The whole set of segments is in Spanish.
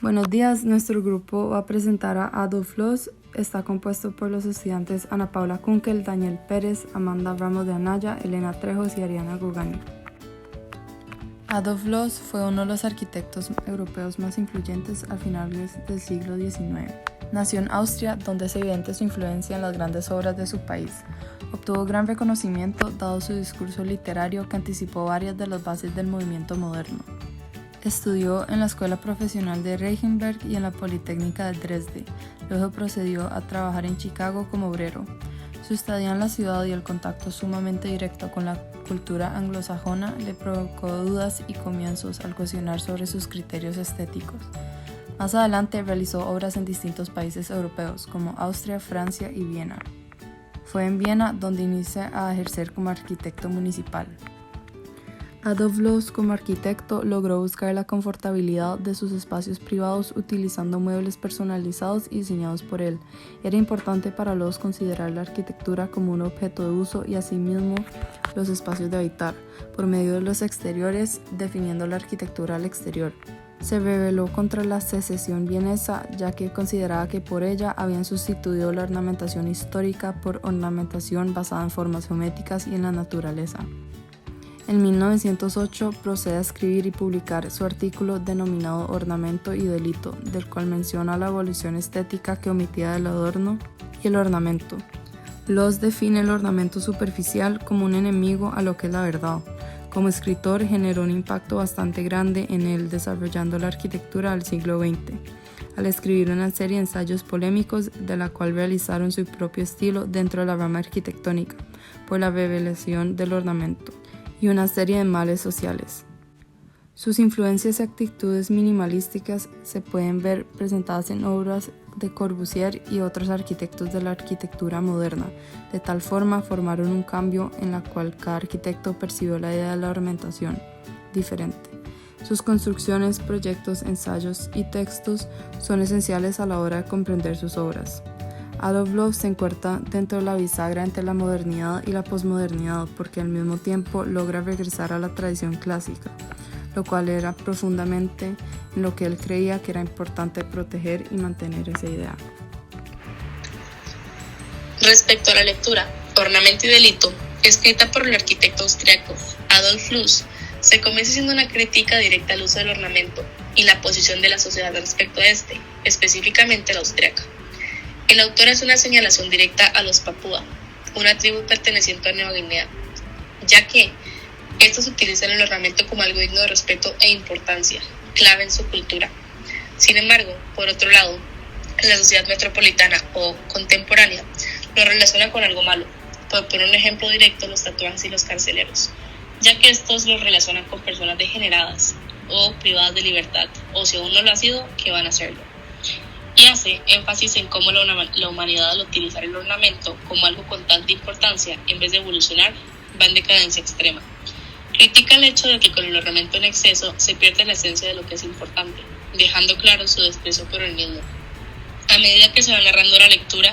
Buenos días, nuestro grupo va a presentar a Adolf Loos. Está compuesto por los estudiantes Ana Paula Kunkel, Daniel Pérez, Amanda Ramos de Anaya, Elena Trejos y Ariana Gugani. Adolf Loos fue uno de los arquitectos europeos más influyentes a finales del siglo XIX. Nació en Austria, donde es evidente su influencia en las grandes obras de su país. Obtuvo gran reconocimiento dado su discurso literario que anticipó varias de las bases del movimiento moderno. Estudió en la Escuela Profesional de Reichenberg y en la Politécnica de Dresde. Luego procedió a trabajar en Chicago como obrero. Su estadía en la ciudad y el contacto sumamente directo con la cultura anglosajona le provocó dudas y comienzos al cuestionar sobre sus criterios estéticos. Más adelante realizó obras en distintos países europeos como Austria, Francia y Viena. Fue en Viena donde inicia a ejercer como arquitecto municipal. Adolf Loos como arquitecto logró buscar la confortabilidad de sus espacios privados utilizando muebles personalizados y diseñados por él. Era importante para Loos considerar la arquitectura como un objeto de uso y asimismo los espacios de habitar, por medio de los exteriores, definiendo la arquitectura al exterior. Se rebeló contra la secesión vienesa, ya que consideraba que por ella habían sustituido la ornamentación histórica por ornamentación basada en formas geométricas y en la naturaleza. En 1908 procede a escribir y publicar su artículo denominado Ornamento y Delito, del cual menciona la evolución estética que omitía del adorno y el ornamento. Loos define el ornamento superficial como un enemigo a lo que es la verdad. Como escritor generó un impacto bastante grande en él desarrollando la arquitectura del siglo XX, al escribir una serie de ensayos polémicos de la cual realizaron su propio estilo dentro de la rama arquitectónica, por la revelación del ornamento y una serie de males sociales. Sus influencias y actitudes minimalísticas se pueden ver presentadas en obras de Corbusier y otros arquitectos de la arquitectura moderna. De tal forma formaron un cambio en la cual cada arquitecto percibió la idea de la ornamentación diferente. Sus construcciones, proyectos, ensayos y textos son esenciales a la hora de comprender sus obras. Adolf Loos se encuentra dentro de la bisagra entre la modernidad y la posmodernidad porque al mismo tiempo logra regresar a la tradición clásica, lo cual era profundamente en lo que él creía que era importante proteger y mantener esa idea. Respecto a la lectura, Ornamento y Delito, escrita por el arquitecto austriaco Adolf Loos, se comienza siendo una crítica directa al uso del ornamento y la posición de la sociedad respecto a este, específicamente la austriaca. El autor hace una señalación directa a los papúa, una tribu perteneciente a Nueva Guinea, ya que estos utilizan el ornamento como algo digno de respeto e importancia, clave en su cultura. Sin embargo, por otro lado, la sociedad metropolitana o contemporánea lo relaciona con algo malo. Por poner un ejemplo directo, los tatuajes y los carceleros, ya que estos los relacionan con personas degeneradas o privadas de libertad, o si aún no lo ha sido, que van a hacerlo. Y hace énfasis en cómo la humanidad al utilizar el ornamento como algo con tanta importancia, en vez de evolucionar, va en decadencia extrema. Critica el hecho de que con el ornamento en exceso se pierde la esencia de lo que es importante, dejando claro su desprecio por el mismo. A medida que se va narrando la lectura,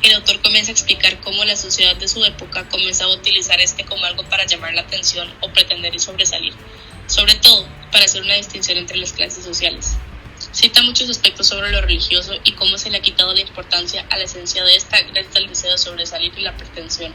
el autor comienza a explicar cómo la sociedad de su época comenzaba a utilizar este como algo para llamar la atención o pretender sobresalir, sobre todo para hacer una distinción entre las clases sociales. Cita muchos aspectos sobre lo religioso y cómo se le ha quitado la importancia a la esencia de esta gracias al deseo de sobresalir y la pretensión,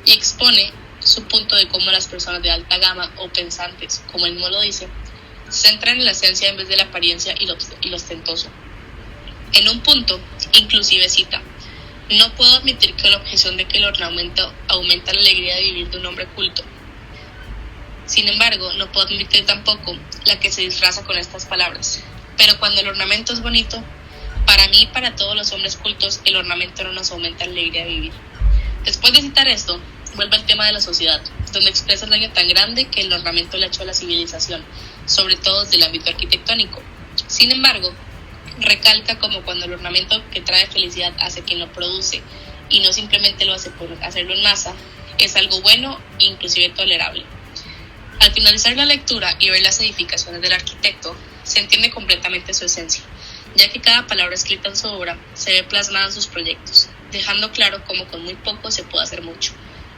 y expone su punto de cómo las personas de alta gama o pensantes, como él mismo lo dice, se centran en la esencia en vez de la apariencia y lo ostentoso. En un punto, inclusive cita: "No puedo admitir que la objeción de que el ornamento aumenta la alegría de vivir de un hombre culto. Sin embargo, no puedo admitir tampoco la que se disfraza con estas palabras. Pero cuando el ornamento es bonito, para mí y para todos los hombres cultos, el ornamento no nos aumenta la alegría de vivir". Después de citar esto, vuelve al tema de la sociedad, donde expresa el daño tan grande que el ornamento le ha hecho a la civilización, sobre todo desde el ámbito arquitectónico. Sin embargo, recalca como cuando el ornamento que trae felicidad hace quien lo produce y no simplemente lo hace por hacerlo en masa, es algo bueno e inclusive tolerable. Al finalizar la lectura y ver las edificaciones del arquitecto, se entiende completamente su esencia, ya que cada palabra escrita en su obra se ve plasmada en sus proyectos, dejando claro cómo con muy poco se puede hacer mucho,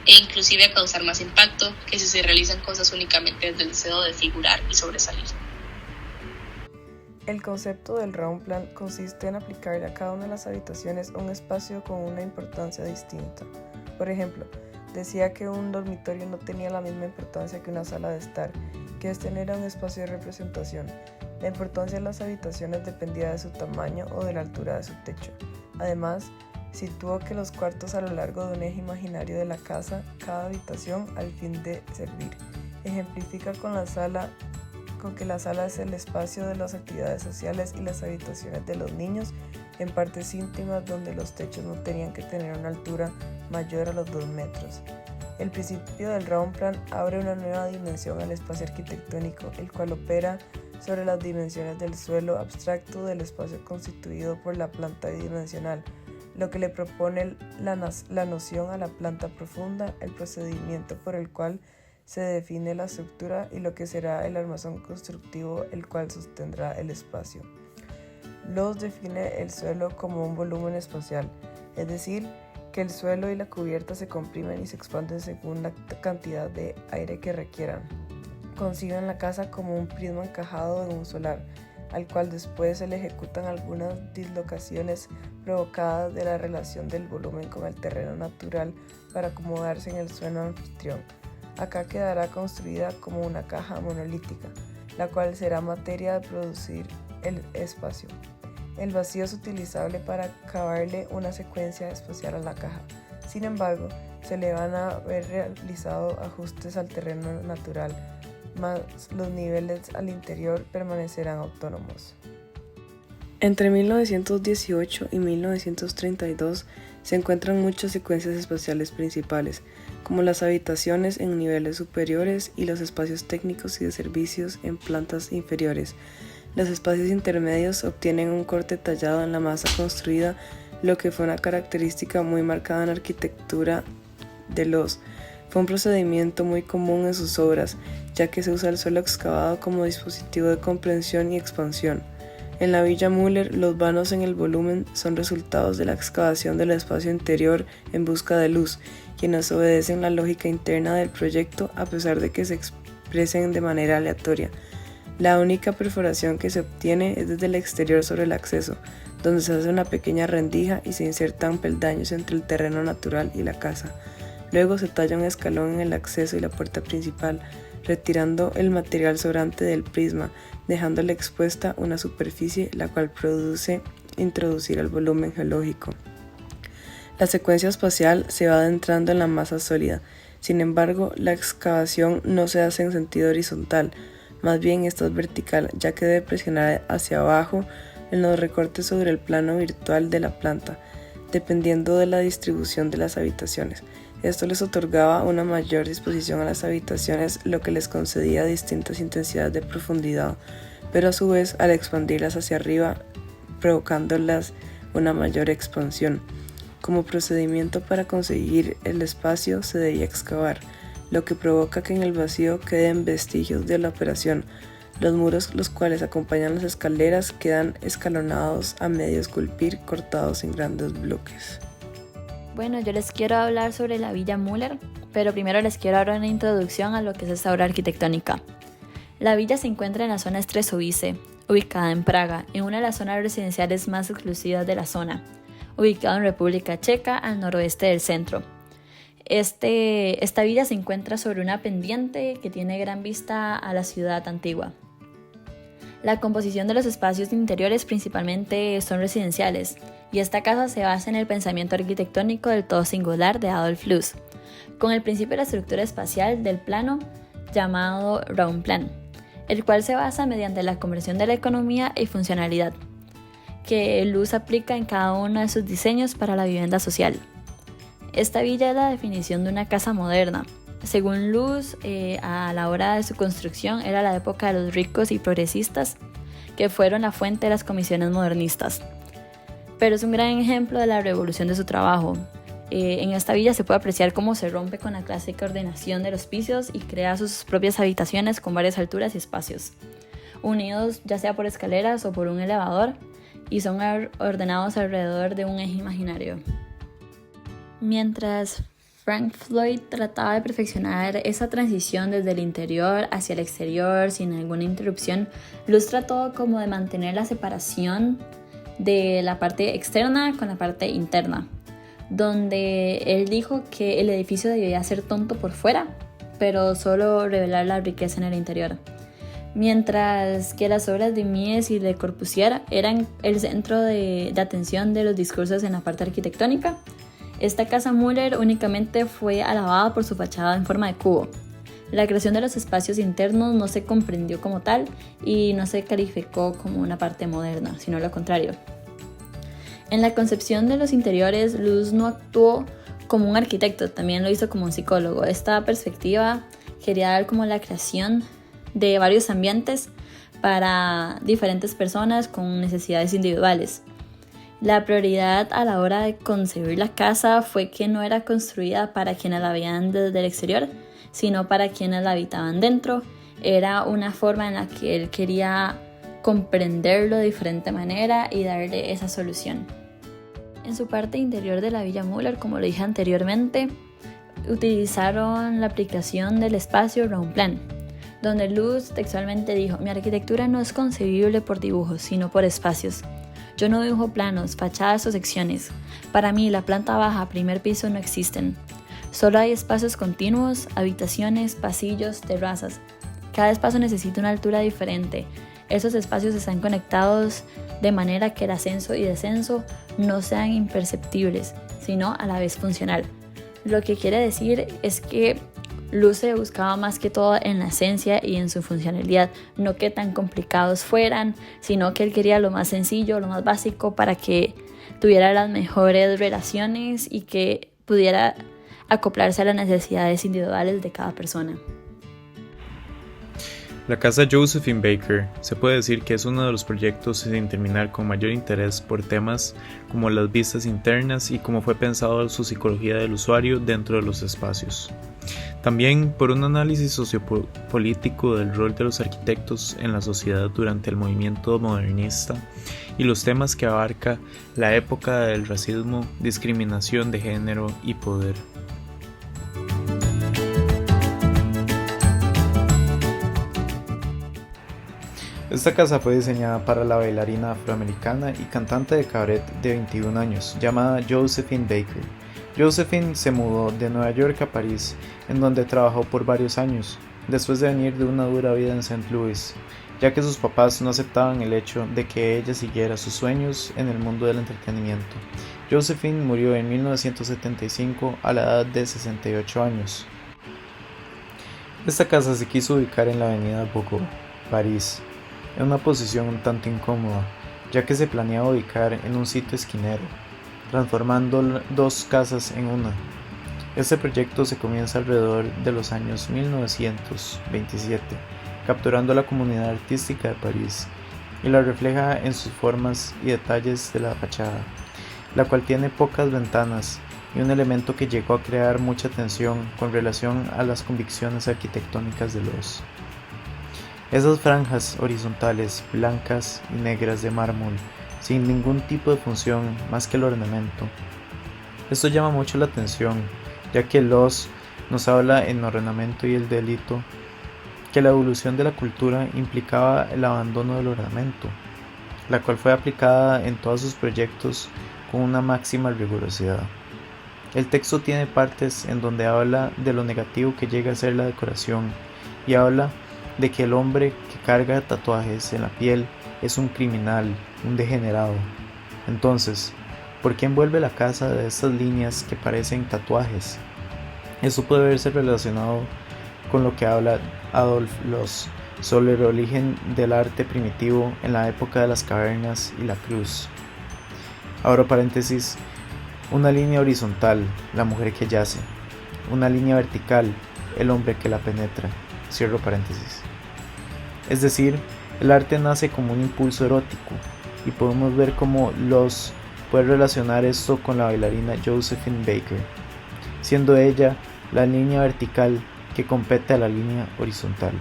e inclusive causar más impacto que si se realizan cosas únicamente desde el deseo de figurar y sobresalir. El concepto del round plan consiste en aplicarle a cada una de las habitaciones un espacio con una importancia distinta. Por ejemplo, decía que un dormitorio no tenía la misma importancia que una sala de estar, que este no era un espacio de representación. La importancia de las habitaciones dependía de su tamaño o de la altura de su techo. Además, situó que los cuartos a lo largo de un eje imaginario de la casa, cada habitación al fin de servir. Ejemplifica con que la sala es el espacio de las actividades sociales y las habitaciones de los niños en partes íntimas donde los techos no tenían que tener una altura mayor a los 2 metros. El principio del round plan abre una nueva dimensión al espacio arquitectónico, el cual opera sobre las dimensiones del suelo abstracto del espacio constituido por la planta bidimensional, lo que le propone la noción a la planta profunda, el procedimiento por el cual se define la estructura y lo que será el armazón constructivo el cual sostendrá el espacio. Los define el suelo como un volumen espacial, es decir, que el suelo y la cubierta se comprimen y se expanden según la cantidad de aire que requieran. Conciben la casa como un prisma encajado en un solar, al cual después se le ejecutan algunas dislocaciones provocadas de la relación del volumen con el terreno natural para acomodarse en el suelo anfitrión. Acá quedará construida como una caja monolítica, la cual será materia de producir el espacio. El vacío es utilizable para cavarle una secuencia espacial a la caja. Sin embargo, se le van a haber realizado ajustes al terreno natural, más los niveles al interior permanecerán autónomos. Entre 1918 y 1932 se encuentran muchas secuencias espaciales principales, como las habitaciones en niveles superiores y los espacios técnicos y de servicios en plantas inferiores. Los espacios intermedios obtienen un corte tallado en la masa construida, lo que fue una característica muy marcada en la arquitectura de Loos. Fue un procedimiento muy común en sus obras, ya que se usa el suelo excavado como dispositivo de comprensión y expansión. En la Villa Müller, los vanos en el volumen son resultados de la excavación del espacio interior en busca de luz, quienes obedecen la lógica interna del proyecto a pesar de que se expresen de manera aleatoria. La única perforación que se obtiene es desde el exterior sobre el acceso, donde se hace una pequeña rendija y se insertan peldaños entre el terreno natural y la casa. Luego se talla un escalón en el acceso y la puerta principal, retirando el material sobrante del prisma, dejándole expuesta una superficie la cual produce introducir el volumen geológico. La secuencia espacial se va adentrando en la masa sólida. Sin embargo, la excavación no se hace en sentido horizontal, más bien esta es vertical, ya que debe presionar hacia abajo en los recortes sobre el plano virtual de la planta, dependiendo de la distribución de las habitaciones. Esto les otorgaba una mayor disposición a las habitaciones, lo que les concedía distintas intensidades de profundidad, pero a su vez al expandirlas hacia arriba, provocándolas una mayor expansión. Como procedimiento para conseguir el espacio se debía excavar, lo que provoca que en el vacío queden vestigios de la operación. Los muros, los cuales acompañan las escaleras, quedan escalonados a medio esculpir, cortados en grandes bloques. Bueno, yo les quiero hablar sobre la Villa Müller, pero primero les quiero dar una introducción a lo que es esta obra arquitectónica. La villa se encuentra en la zona Streszowice, ubicada en Praga, en una de las zonas residenciales más exclusivas de la zona, ubicado en República Checa, al noroeste del centro. Esta villa se encuentra sobre una pendiente que tiene gran vista a la ciudad antigua. La composición de los espacios interiores principalmente son residenciales, y esta casa se basa en el pensamiento arquitectónico del todo singular de Adolf Loos, con el principio de la estructura espacial del plano llamado round plan, el cual se basa mediante la conversión de la economía y funcionalidad, que Loos aplica en cada uno de sus diseños para la vivienda social. Esta villa es la definición de una casa moderna. Según Loos, a la hora de su construcción era la época de los ricos y progresistas, que fueron la fuente de las comisiones modernistas. Pero es un gran ejemplo de la revolución de su trabajo. En esta villa se puede apreciar cómo se rompe con la clásica ordenación de los pisos y crea sus propias habitaciones con varias alturas y espacios, unidos ya sea por escaleras o por un elevador, y son ordenados alrededor de un eje imaginario. Mientras Frank Lloyd trataba de perfeccionar esa transición desde el interior hacia el exterior sin alguna interrupción, Luz trató como de mantener la separación de la parte externa con la parte interna, donde él dijo que el edificio debía ser tonto por fuera, pero solo revelar la riqueza en el interior. Mientras que las obras de Mies y Le Corbusier eran el centro de atención de los discursos en la parte arquitectónica, esta casa Müller únicamente fue alabada por su fachada en forma de cubo. La creación de los espacios internos no se comprendió como tal y no se calificó como una parte moderna, sino lo contrario. En la concepción de los interiores, Luz no actuó como un arquitecto, también lo hizo como un psicólogo. Esta perspectiva quería dar como la creación de varios ambientes para diferentes personas con necesidades individuales. La prioridad a la hora de concebir la casa fue que no era construida para quienes la veían desde el exterior, sino para quienes la habitaban dentro. Era una forma en la que él quería comprenderlo de diferente manera y darle esa solución. En su parte interior de la Villa Müller, como lo dije anteriormente, utilizaron la aplicación del espacio Round Plan, donde Luz textualmente dijo: mi arquitectura no es concebible por dibujos, sino por espacios. Yo no dibujo planos, fachadas o secciones. Para mí, la planta baja, primer piso no existen. Solo hay espacios continuos, habitaciones, pasillos, terrazas. Cada espacio necesita una altura diferente. Esos espacios están conectados de manera que el ascenso y descenso no sean imperceptibles, sino a la vez funcional. Lo que quiere decir es que Luz se buscaba más que todo en la esencia y en su funcionalidad, no que tan complicados fueran, sino que él quería lo más sencillo, lo más básico para que tuviera las mejores relaciones y que pudiera acoplarse a las necesidades individuales de cada persona. La casa Josephine Baker se puede decir que es uno de los proyectos sin terminar con mayor interés por temas como las vistas internas y cómo fue pensado su psicología del usuario dentro de los espacios. También por un análisis sociopolítico del rol de los arquitectos en la sociedad durante el movimiento modernista y los temas que abarca la época del racismo, discriminación de género y poder. Esta casa fue diseñada para la bailarina afroamericana y cantante de cabaret de 21 años, llamada Josephine Baker. Josephine se mudó de Nueva York a París, en donde trabajó por varios años, después de venir de una dura vida en St. Louis, ya que sus papás no aceptaban el hecho de que ella siguiera sus sueños en el mundo del entretenimiento. Josephine murió en 1975 a la edad de 68 años. Esta casa se quiso ubicar en la avenida Beaubourg, París, en una posición un tanto incómoda, ya que se planeaba ubicar en un sitio esquinero, transformando dos casas en una. Este proyecto se comienza alrededor de los años 1927, capturando la comunidad artística de París, y la refleja en sus formas y detalles de la fachada, la cual tiene pocas ventanas y un elemento que llegó a crear mucha tensión con relación a las convicciones arquitectónicas de Loos. Esas franjas horizontales, blancas y negras de mármol, sin ningún tipo de función más que el ornamento. Esto llama mucho la atención, ya que Loos nos habla en Ornamento y el delito que la evolución de la cultura implicaba el abandono del ornamento, la cual fue aplicada en todos sus proyectos con una máxima rigurosidad. El texto tiene partes en donde habla de lo negativo que llega a ser la decoración y habla de que el hombre que carga tatuajes en la piel es un criminal, un degenerado. Entonces, ¿por qué envuelve la casa de estas líneas que parecen tatuajes? Esto puede verse relacionado con lo que habla Adolf Loos sobre el origen del arte primitivo en la época de las cavernas y la cruz. Abro paréntesis, una línea horizontal, la mujer que yace, una línea vertical, el hombre que la penetra. Cierro paréntesis. Es decir, el arte nace como un impulso erótico y podemos ver cómo Loos puede relacionar esto con la bailarina Josephine Baker, siendo ella la línea vertical que compete a la línea horizontal.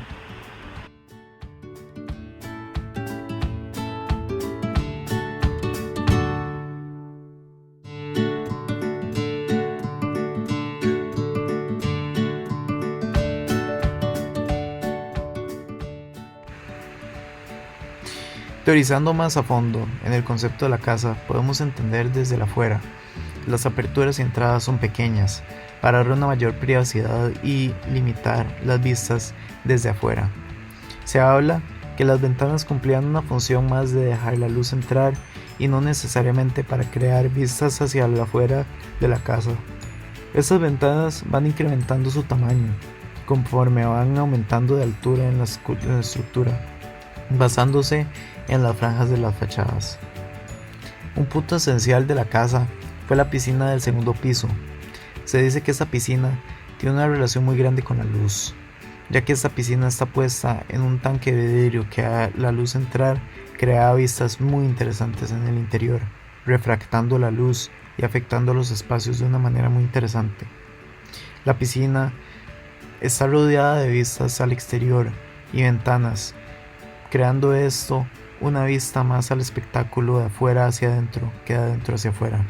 Teorizando más a fondo en el concepto de la casa, podemos entender desde la afuera. Las aperturas y entradas son pequeñas, para dar una mayor privacidad y limitar las vistas desde afuera. Se habla que las ventanas cumplían una función más de dejar la luz entrar y no necesariamente para crear vistas hacia afuera de la casa. Estas ventanas van incrementando su tamaño conforme van aumentando de altura en la estructura, basándose en las franjas de las fachadas. Un punto esencial de la casa fue la piscina del segundo piso. Se dice que esta piscina tiene una relación muy grande con la luz, ya que esta piscina está puesta en un tanque de vidrio que a la luz entrar crea vistas muy interesantes en el interior, refractando la luz y afectando los espacios de una manera muy interesante. La piscina está rodeada de vistas al exterior y ventanas, creando esto una vista más al espectáculo de afuera hacia adentro que de adentro hacia afuera.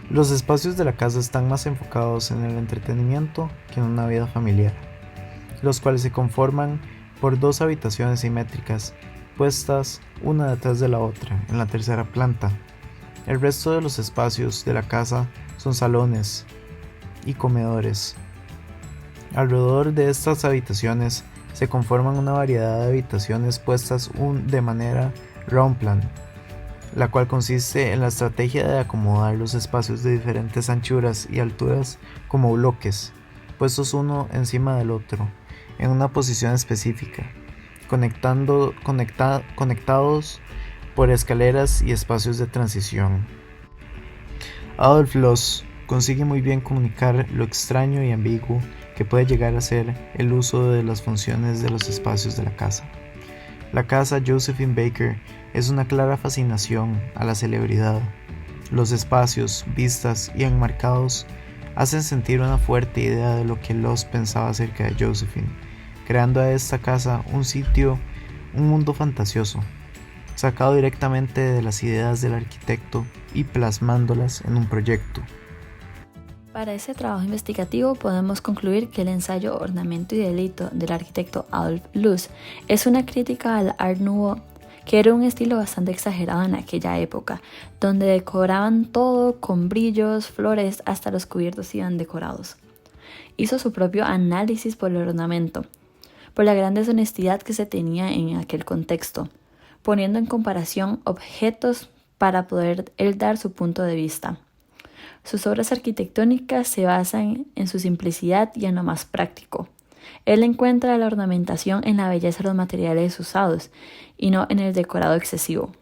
Los espacios de la casa están más enfocados en el entretenimiento que en una vida familiar, los cuales se conforman por 2 habitaciones simétricas puestas una detrás de la otra en la tercera planta. El resto de los espacios de la casa son salones y comedores. Alrededor de estas habitaciones se conforman una variedad de habitaciones puestas de manera round plan, la cual consiste en la estrategia de acomodar los espacios de diferentes anchuras y alturas como bloques, puestos uno encima del otro, en una posición específica, conectados por escaleras y espacios de transición. Adolf Loos consigue muy bien comunicar lo extraño y ambiguo que puede llegar a ser el uso de las funciones de los espacios de la casa. La casa Josephine Baker es una clara fascinación a la celebridad. Los espacios, vistas y enmarcados hacen sentir una fuerte idea de lo que Loos pensaba acerca de Josephine, creando a esta casa un mundo fantasioso, sacado directamente de las ideas del arquitecto y plasmándolas en un proyecto. Para ese trabajo investigativo podemos concluir que el ensayo Ornamento y Delito del arquitecto Adolf Loos es una crítica al Art Nouveau, que era un estilo bastante exagerado en aquella época, donde decoraban todo con brillos, flores, hasta los cubiertos iban decorados. Hizo su propio análisis por el ornamento, por la gran deshonestidad que se tenía en aquel contexto, poniendo en comparación objetos para poder él dar su punto de vista. Sus obras arquitectónicas se basan en su simplicidad y en lo más práctico. Él encuentra la ornamentación en la belleza de los materiales usados y no en el decorado excesivo.